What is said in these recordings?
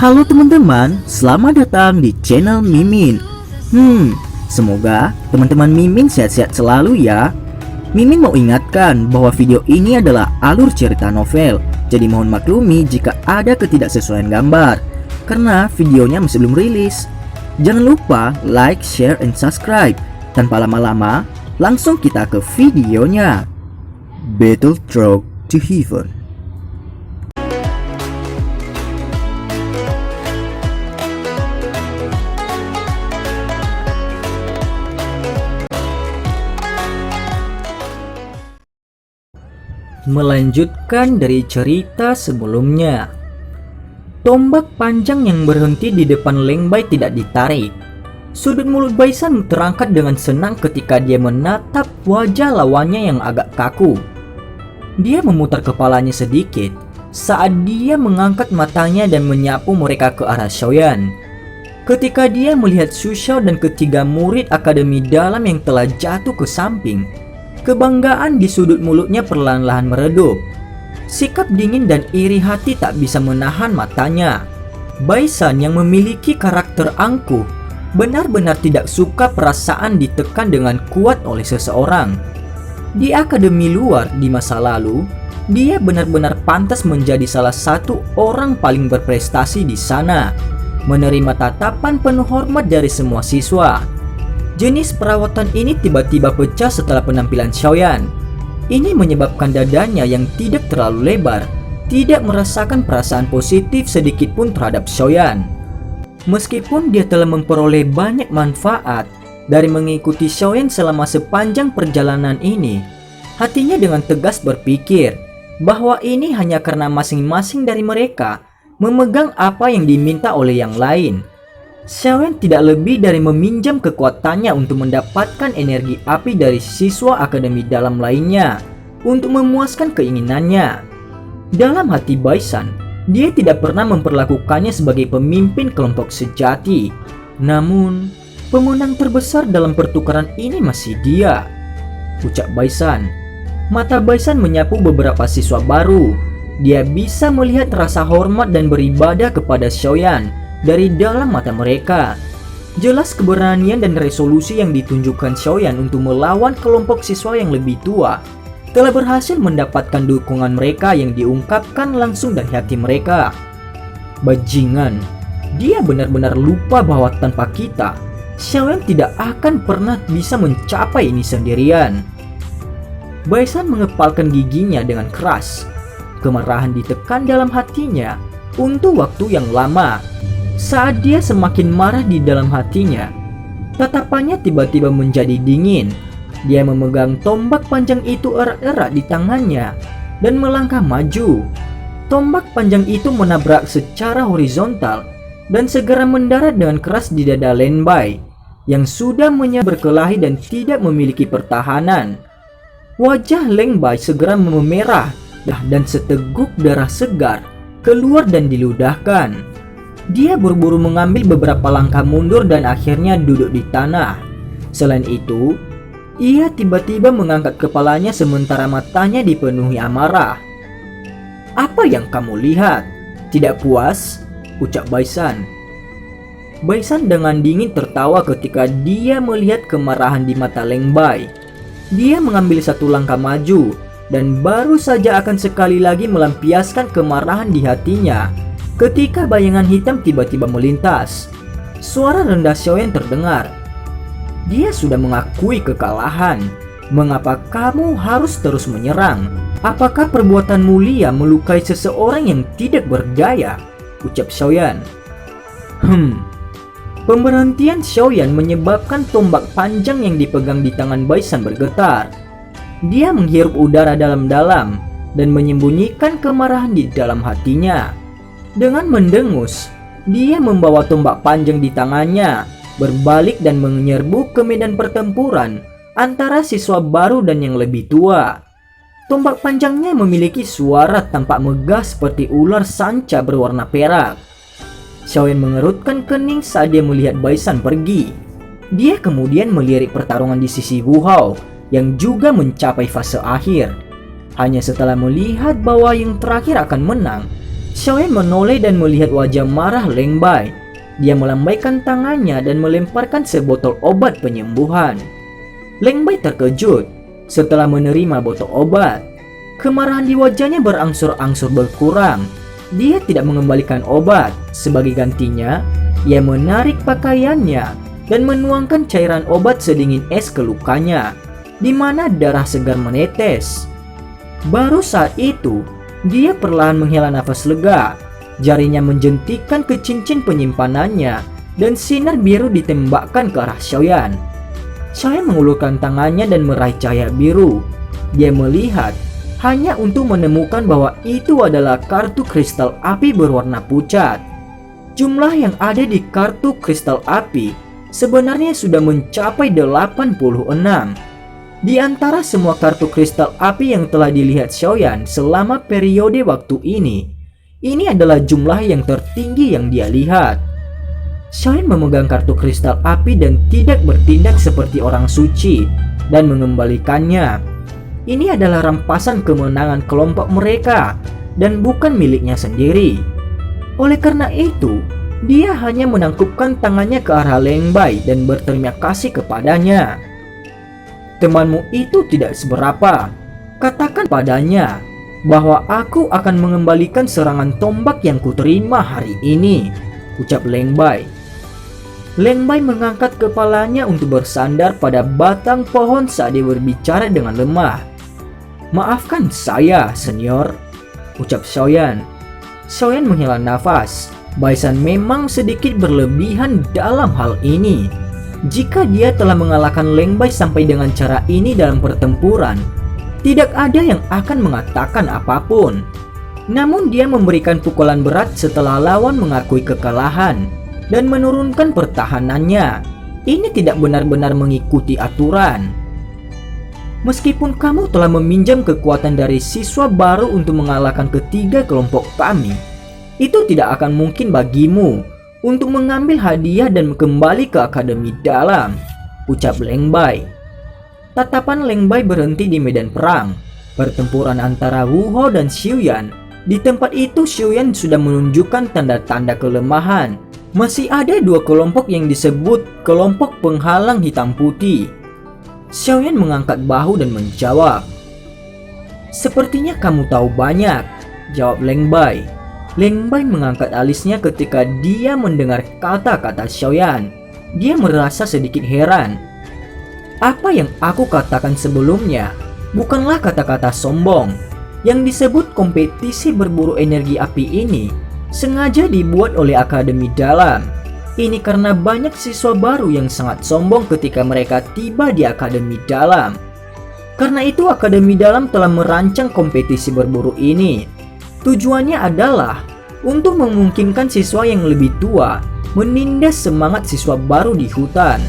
Halo teman-teman, selamat datang di channel Mimin. Semoga teman-teman Mimin sehat-sehat selalu ya. Mimin mau ingatkan bahwa video ini adalah alur cerita novel, jadi mohon maklumi jika ada ketidaksesuaian gambar, karena videonya masih belum rilis. Jangan lupa like, share, and subscribe. Tanpa lama-lama, langsung kita ke videonya. Battle Truck to Heaven. Melanjutkan dari cerita sebelumnya, tombak panjang yang berhenti di depan Leng Bai tidak ditarik. Sudut mulut Baisan terangkat dengan senang ketika dia menatap wajah lawannya yang agak kaku. Dia memutar kepalanya sedikit saat dia mengangkat matanya dan menyapu mereka ke arah Xiaoyan. Ketika dia melihat Xu Xiao dan ketiga murid akademi dalam yang telah jatuh ke samping, kebanggaan di sudut mulutnya perlahan-lahan meredup. Sikap dingin dan iri hati tak bisa menahan matanya. Baisan yang memiliki karakter angkuh benar-benar tidak suka perasaan ditekan dengan kuat oleh seseorang. Di akademi luar di masa lalu, dia benar-benar pantas menjadi salah satu orang paling berprestasi di sana, menerima tatapan penuh hormat dari semua siswa. Jenis perawatan ini tiba-tiba pecah setelah penampilan Xiaoyan. Ini menyebabkan dadanya yang tidak terlalu lebar tidak merasakan perasaan positif sedikit pun terhadap Xiaoyan. Meskipun dia telah memperoleh banyak manfaat dari mengikuti Xiaoyan selama sepanjang perjalanan ini, hatinya dengan tegas berpikir bahwa ini hanya karena masing-masing dari mereka memegang apa yang diminta oleh yang lain. Xiaoyan tidak lebih dari meminjam kekuatannya untuk mendapatkan energi api dari siswa akademi dalam lainnya untuk memuaskan keinginannya. Dalam hati Baisan, dia tidak pernah memperlakukannya sebagai pemimpin kelompok sejati. Namun, pemenang terbesar dalam pertukaran ini masih dia, ucap Baisan. Mata Baisan menyapu beberapa siswa baru. Dia bisa melihat rasa hormat dan beribadah kepada Xiaoyan dari dalam mata mereka. Jelas keberanian dan resolusi yang ditunjukkan Xiaoyan untuk melawan kelompok siswa yang lebih tua telah berhasil mendapatkan dukungan mereka yang diungkapkan langsung dari hati mereka. Bajingan, dia benar-benar lupa bahwa tanpa kita, Xiaoyan tidak akan pernah bisa mencapai ini sendirian. Baisan mengepalkan giginya dengan keras. Kemarahan ditekan dalam hatinya untuk waktu yang lama. Saat dia semakin marah di dalam hatinya, tatapannya tiba-tiba menjadi dingin. Dia memegang tombak panjang itu erat-erat di tangannya dan melangkah maju. Tombak panjang itu menabrak secara horizontal dan segera mendarat dengan keras di dada Leng Bai yang sudah berkelahi dan tidak memiliki pertahanan. Wajah Leng Bai segera memerah dan seteguk darah segar keluar dan diludahkan. Dia buru-buru mengambil beberapa langkah mundur dan akhirnya duduk di tanah. Selain itu, ia tiba-tiba mengangkat kepalanya sementara matanya dipenuhi amarah. "Apa yang kamu lihat? Tidak puas?" ucap Baisan. Baisan dengan dingin tertawa ketika dia melihat kemarahan di mata Leng Bai. Dia mengambil satu langkah maju dan baru saja akan sekali lagi melampiaskan kemarahan di hatinya ketika bayangan hitam tiba-tiba melintas. Suara rendah Xiaoyan terdengar. "Dia sudah mengakui kekalahan. Mengapa kamu harus terus menyerang? Apakah perbuatan mulia melukai seseorang yang tidak berdaya?" ucap Xiaoyan. Pemberhentian Xiaoyan menyebabkan tombak panjang yang dipegang di tangan Baisan bergetar. Dia menghirup udara dalam-dalam dan menyembunyikan kemarahan di dalam hatinya. Dengan mendengus, dia membawa tombak panjang di tangannya, berbalik dan menyerbu ke medan pertempuran antara siswa baru dan yang lebih tua. Tombak panjangnya memiliki suara tampak megah seperti ular sanca berwarna perak. Xiaoyan mengerutkan kening saat dia melihat Baisan pergi. Dia kemudian melirik pertarungan di sisi Wu Hao yang juga mencapai fase akhir. Hanya setelah melihat bahwa yang terakhir akan menang, Xiaoyan menoleh dan melihat wajah marah Leng Bai. Dia melambaikan tangannya dan melemparkan sebotol obat penyembuhan. Leng Bai terkejut setelah menerima botol obat. Kemarahan di wajahnya berangsur-angsur berkurang. Dia tidak mengembalikan obat. Sebagai gantinya, ia menarik pakaiannya dan menuangkan cairan obat sedingin es ke lukanya, di mana darah segar menetes. Baru saat itu, dia perlahan menghela nafas lega. Jarinya menjentikan ke cincin penyimpanannya dan sinar biru ditembakkan ke arah Xiaoyan. Xiaoyan mengulurkan tangannya dan meraih cahaya biru. Dia melihat hanya untuk menemukan bahwa itu adalah kartu kristal api berwarna pucat. Jumlah yang ada di kartu kristal api sebenarnya sudah mencapai 86. Di antara semua kartu kristal api yang telah dilihat Xiaoyan selama periode waktu ini adalah jumlah yang tertinggi yang dia lihat. Xiaoyan memegang kartu kristal api dan tidak bertindak seperti orang suci dan mengembalikannya. Ini adalah rampasan kemenangan kelompok mereka dan bukan miliknya sendiri. Oleh karena itu, dia hanya menangkupkan tangannya ke arah Leng Bai dan berterima kasih kepadanya. Temanmu itu tidak seberapa. Katakan padanya bahwa aku akan mengembalikan serangan tombak yang kuterima hari ini, ucap Leng Bai. Leng Bai mengangkat kepalanya untuk bersandar pada batang pohon saat dia berbicara dengan lemah. Maafkan saya, senior, ucap Xiaoyan. Xiaoyan menghela nafas. Baisan memang sedikit berlebihan dalam hal ini. Jika dia telah mengalahkan Leng Bai sampai dengan cara ini dalam pertempuran, tidak ada yang akan mengatakan apapun. Namun dia memberikan pukulan berat setelah lawan mengakui kekalahan dan menurunkan pertahanannya. Ini tidak benar-benar mengikuti aturan. Meskipun kamu telah meminjam kekuatan dari siswa baru untuk mengalahkan ketiga kelompok kami, itu tidak akan mungkin bagimu untuk mengambil hadiah dan kembali ke Akademi Dalam, ucap Leng Bai. Tatapan Leng Bai berhenti di medan perang. Pertempuran antara Wu Hao dan Xiuyan. Di tempat itu Xiuyan sudah menunjukkan tanda-tanda kelemahan. Masih ada dua kelompok yang disebut kelompok penghalang hitam putih. Xiuyan mengangkat bahu dan menjawab. Sepertinya kamu tahu banyak, jawab Leng Bai. Leng Bai mengangkat alisnya ketika dia mendengar kata-kata Xiuyan. Dia merasa sedikit heran. Apa yang aku katakan sebelumnya bukanlah kata-kata sombong. Yang disebut kompetisi berburu energi api ini sengaja dibuat oleh Akademi Dalam. Ini karena banyak siswa baru yang sangat sombong ketika mereka tiba di Akademi Dalam. Karena itu Akademi Dalam telah merancang kompetisi berburu ini. Tujuannya adalah untuk memungkinkan siswa yang lebih tua menindas semangat siswa baru di hutan.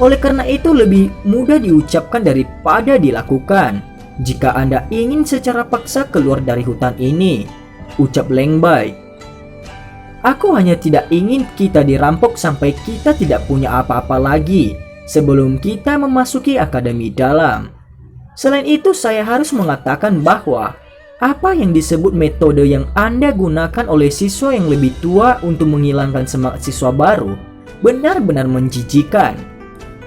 Oleh karena itu lebih mudah diucapkan daripada dilakukan jika Anda ingin secara paksa keluar dari hutan ini, ucap Leng Bai. Aku hanya tidak ingin kita dirampok sampai kita tidak punya apa-apa lagi sebelum kita memasuki Akademi Dalam. Selain itu saya harus mengatakan bahwa apa yang disebut metode yang Anda gunakan oleh siswa yang lebih tua untuk menghilangkan semangat siswa baru benar-benar menjijikan.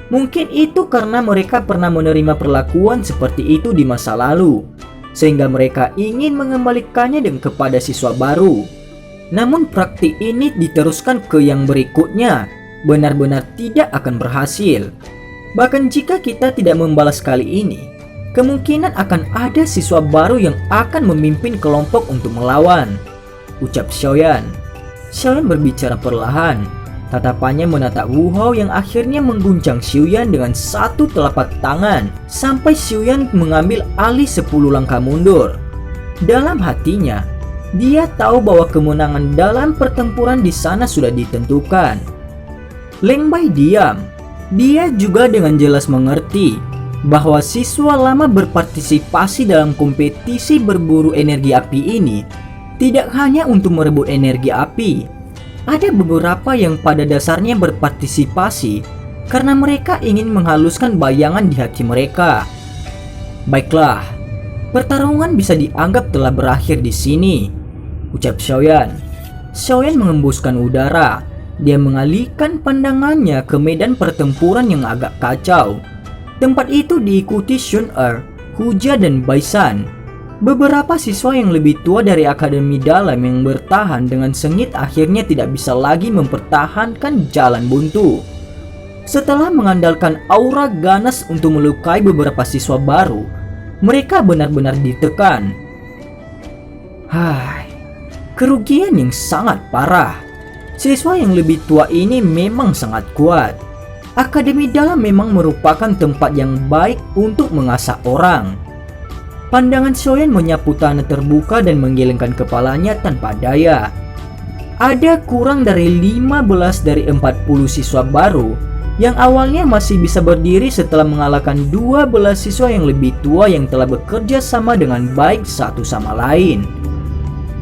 Mungkin itu karena mereka pernah menerima perlakuan seperti itu di masa lalu, sehingga mereka ingin mengembalikannya kepada siswa baru. Namun praktik ini diteruskan ke yang berikutnya, benar-benar tidak akan berhasil. Bahkan jika kita tidak membalas kali ini, kemungkinan akan ada siswa baru yang akan memimpin kelompok untuk melawan, ucap Xiaoyan. Xiaoyan berbicara perlahan. Tatapannya menatap Wu Hao yang akhirnya mengguncang Xiuyan dengan satu telapak tangan sampai Xiuyan mengambil alih 10 langkah mundur. Dalam hatinya, dia tahu bahwa kemenangan dalam pertempuran di sana sudah ditentukan. Leng Bai diam. Dia juga dengan jelas mengerti bahwa siswa lama berpartisipasi dalam kompetisi berburu energi api ini tidak hanya untuk merebut energi api. Ada beberapa yang pada dasarnya berpartisipasi karena mereka ingin menghaluskan bayangan di hati mereka. Baiklah, pertarungan bisa dianggap telah berakhir di sini. ucap Xiaoyan. Xiaoyan mengembuskan udara. Dia mengalihkan pandangannya ke medan pertempuran yang agak kacau. Tempat itu diikuti Xun Er, Hujia dan Baisan. Beberapa siswa yang lebih tua dari Akademi Dalam yang bertahan dengan sengit akhirnya tidak bisa lagi mempertahankan jalan buntu. Setelah mengandalkan aura ganas untuk melukai beberapa siswa baru, mereka benar-benar ditekan. Kerugian yang sangat parah. Siswa yang lebih tua ini memang sangat kuat. Akademi Dalam memang merupakan tempat yang baik untuk mengasah orang. Pandangan Xiaoyan menyapu tanah terbuka dan menggelengkan kepalanya tanpa daya. Ada kurang dari 15 dari 40 siswa baru yang awalnya masih bisa berdiri setelah mengalahkan 12 siswa yang lebih tua yang telah bekerja sama dengan baik satu sama lain.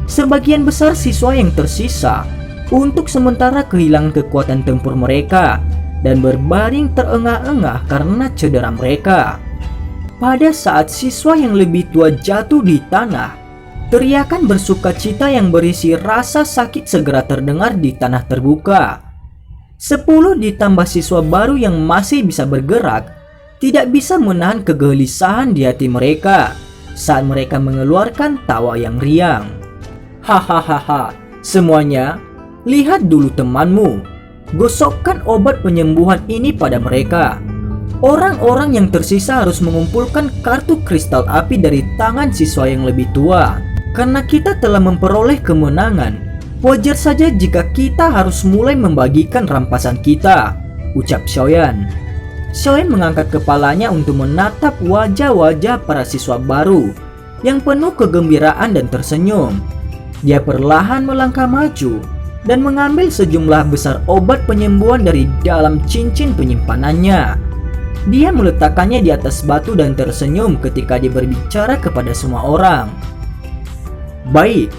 Sebagian besar siswa yang tersisa untuk sementara kehilangan kekuatan tempur mereka dan berbaring terengah-engah karena cedera mereka. Pada saat siswa yang lebih tua jatuh di tanah, teriakan bersukacita yang berisi rasa sakit segera terdengar di tanah terbuka. 10 ditambah siswa baru yang masih bisa bergerak tidak bisa menahan kegelisahan di hati mereka saat mereka mengeluarkan tawa yang riang. Hahaha, semuanya, lihat dulu temanmu. Gosokkan obat penyembuhan ini pada mereka. Orang-orang yang tersisa harus mengumpulkan kartu kristal api dari tangan siswa yang lebih tua. Karena kita telah memperoleh kemenangan, wajar saja jika kita harus mulai membagikan rampasan kita, ucap Xiaoyan. Xiaoyan mengangkat kepalanya untuk menatap wajah-wajah para siswa baru yang penuh kegembiraan dan tersenyum. Dia perlahan melangkah maju dan mengambil sejumlah besar obat penyembuhan dari dalam cincin penyimpanannya. Dia meletakkannya di atas batu dan tersenyum ketika dia berbicara kepada semua orang. Baik.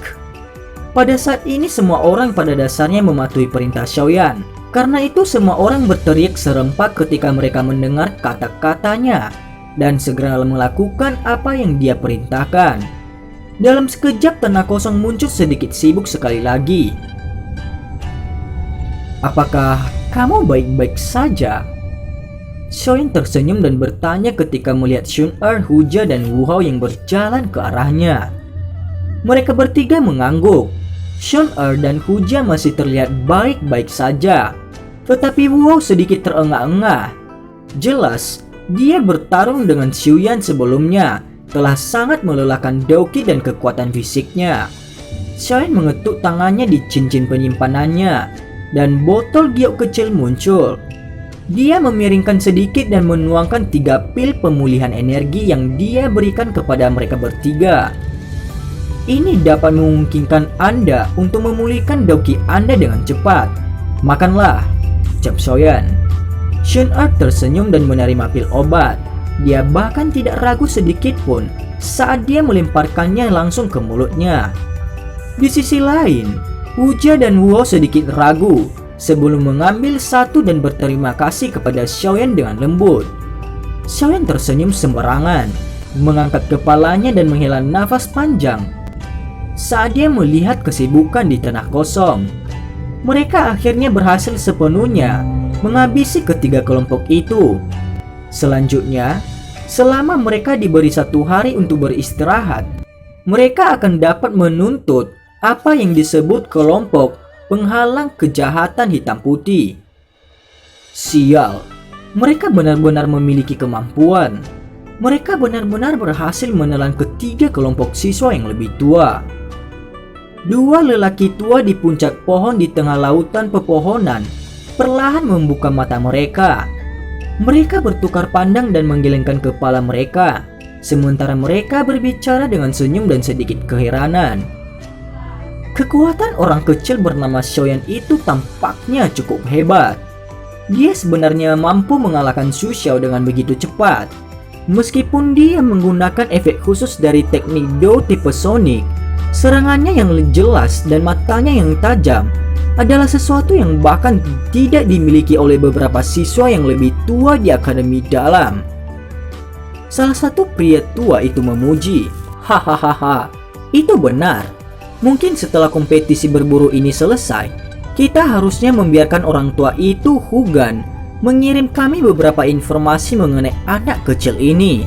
Pada saat ini semua orang pada dasarnya mematuhi perintah Xiaoyan. Karena itu semua orang berteriak serempak ketika mereka mendengar kata-katanya dan segera melakukan apa yang dia perintahkan. Dalam sekejap tanah kosong muncul sedikit sibuk sekali lagi. Apakah kamu baik-baik saja? Xiaoyan tersenyum dan bertanya ketika melihat Xun Er, Hujia dan Wu Hao yang berjalan ke arahnya. Mereka bertiga mengangguk. Xun Er dan Hujia masih terlihat baik-baik saja, tetapi Wu Hao sedikit terengah-engah. Jelas, dia bertarung dengan Xiuyan sebelumnya telah sangat melelahkan Doqi dan kekuatan fisiknya. Xiaoyan mengetuk tangannya di cincin penyimpanannya dan botol giok kecil muncul. Dia memiringkan sedikit dan menuangkan 3 pil pemulihan energi yang dia berikan kepada mereka bertiga. Ini dapat memungkinkan Anda untuk memulihkan Doqi Anda dengan cepat. Makanlah, ucap Xiaoyan. Xun Er tersenyum dan menerima pil obat. Dia bahkan tidak ragu sedikit pun saat dia melemparkannya langsung ke mulutnya. Di sisi lain, Hujia dan Wu Hao sedikit ragu sebelum mengambil satu dan berterima kasih kepada Xiaoyan dengan lembut. Xiaoyan tersenyum sembarangan, mengangkat kepalanya dan menghela nafas panjang saat dia melihat kesibukan di tanah kosong. Mereka akhirnya berhasil sepenuhnya menghabisi ketiga kelompok itu. Selanjutnya, selama mereka diberi 1 hari untuk beristirahat, mereka akan dapat menuntut apa yang disebut kelompok penghalang kejahatan hitam putih. Sial, mereka benar-benar memiliki kemampuan. Mereka benar-benar berhasil menelan ketiga kelompok siswa yang lebih tua. 2 lelaki tua di puncak pohon di tengah lautan pepohonan perlahan membuka mata mereka. Mereka bertukar pandang dan menggelengkan kepala mereka, sementara mereka berbicara dengan senyum dan sedikit keheranan. Kekuatan orang kecil bernama Xiaoyan itu tampaknya cukup hebat. Dia sebenarnya mampu mengalahkan Xu Xiao dengan begitu cepat. Meskipun dia menggunakan efek khusus dari teknik Do tipe Sonic, serangannya yang jelas dan matanya yang tajam adalah sesuatu yang bahkan tidak dimiliki oleh beberapa siswa yang lebih tua di Akademi Dalam. Salah satu pria tua itu memuji, "Hahaha, itu benar. Mungkin setelah kompetisi berburu ini selesai, kita harusnya membiarkan orang tua itu, Hugan, mengirim kami beberapa informasi mengenai anak kecil ini.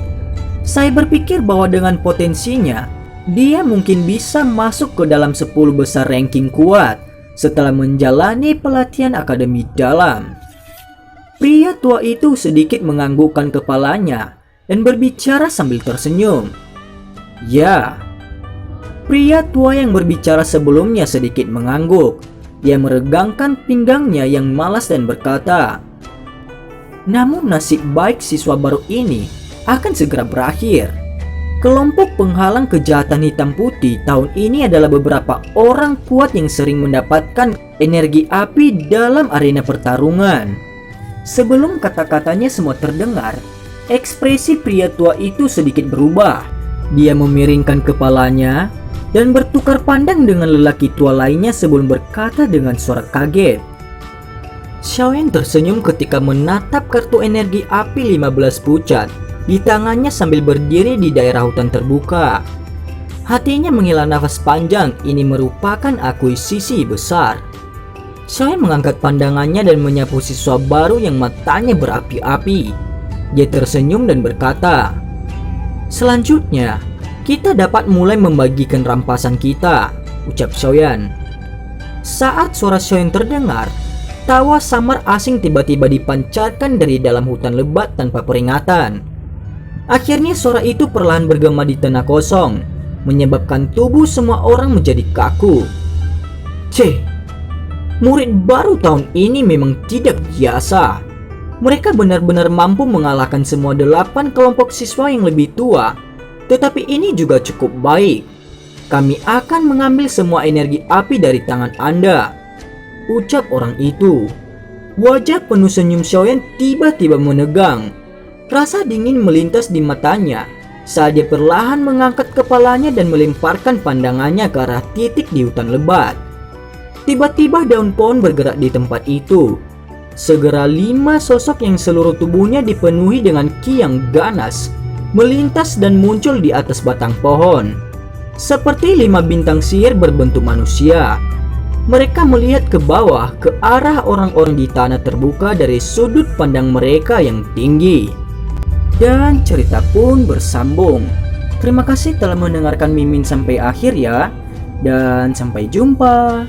Saya berpikir bahwa dengan potensinya, dia mungkin bisa masuk ke dalam 10 besar ranking kuat setelah menjalani pelatihan akademi dalam. Pria tua itu sedikit menganggukkan kepalanya dan berbicara sambil tersenyum. Ya, pria tua yang berbicara sebelumnya sedikit mengangguk. Dia meregangkan pinggangnya yang malas dan berkata, namun nasib baik siswa baru ini akan segera berakhir. Kelompok penghalang kejahatan hitam putih tahun ini adalah beberapa orang kuat yang sering mendapatkan energi api dalam arena pertarungan. Sebelum kata-katanya semua terdengar, ekspresi pria tua itu sedikit berubah. Dia memiringkan kepalanya dan bertukar pandang dengan lelaki tua lainnya sebelum berkata dengan suara kaget. Xiaoyan tersenyum ketika menatap kartu energi api 15 pucat di tangannya sambil berdiri di daerah hutan terbuka. Hatinya menghela nafas panjang, ini merupakan akuisisi besar. Xiaoyan mengangkat pandangannya dan menyapu siswa baru yang matanya berapi-api. Dia tersenyum dan berkata, selanjutnya, kita dapat mulai membagikan rampasan kita, ucap Xiaoyan. Saat suara Xiaoyan terdengar, tawa samar asing tiba-tiba dipancarkan dari dalam hutan lebat tanpa peringatan. Akhirnya suara itu perlahan bergema di tanah kosong, menyebabkan tubuh semua orang menjadi kaku. Murid baru tahun ini memang tidak biasa. Mereka benar-benar mampu mengalahkan semua 8 kelompok siswa yang lebih tua. Tetapi ini juga cukup baik. Kami akan mengambil semua energi api dari tangan Anda, ucap orang itu. Wajah penuh senyum Xiaoyan tiba-tiba menegang. Rasa dingin melintas di matanya saat dia perlahan mengangkat kepalanya dan melemparkan pandangannya ke arah titik di hutan lebat. Tiba-tiba daun pohon bergerak di tempat itu. Segera 5 sosok yang seluruh tubuhnya dipenuhi dengan ki yang ganas melintas dan muncul di atas batang pohon. Seperti 5 bintang sihir berbentuk manusia. Mereka melihat ke bawah ke arah orang-orang di tanah terbuka dari sudut pandang mereka yang tinggi. Dan cerita pun bersambung. Terima kasih telah mendengarkan Mimin sampai akhir ya. Dan sampai jumpa.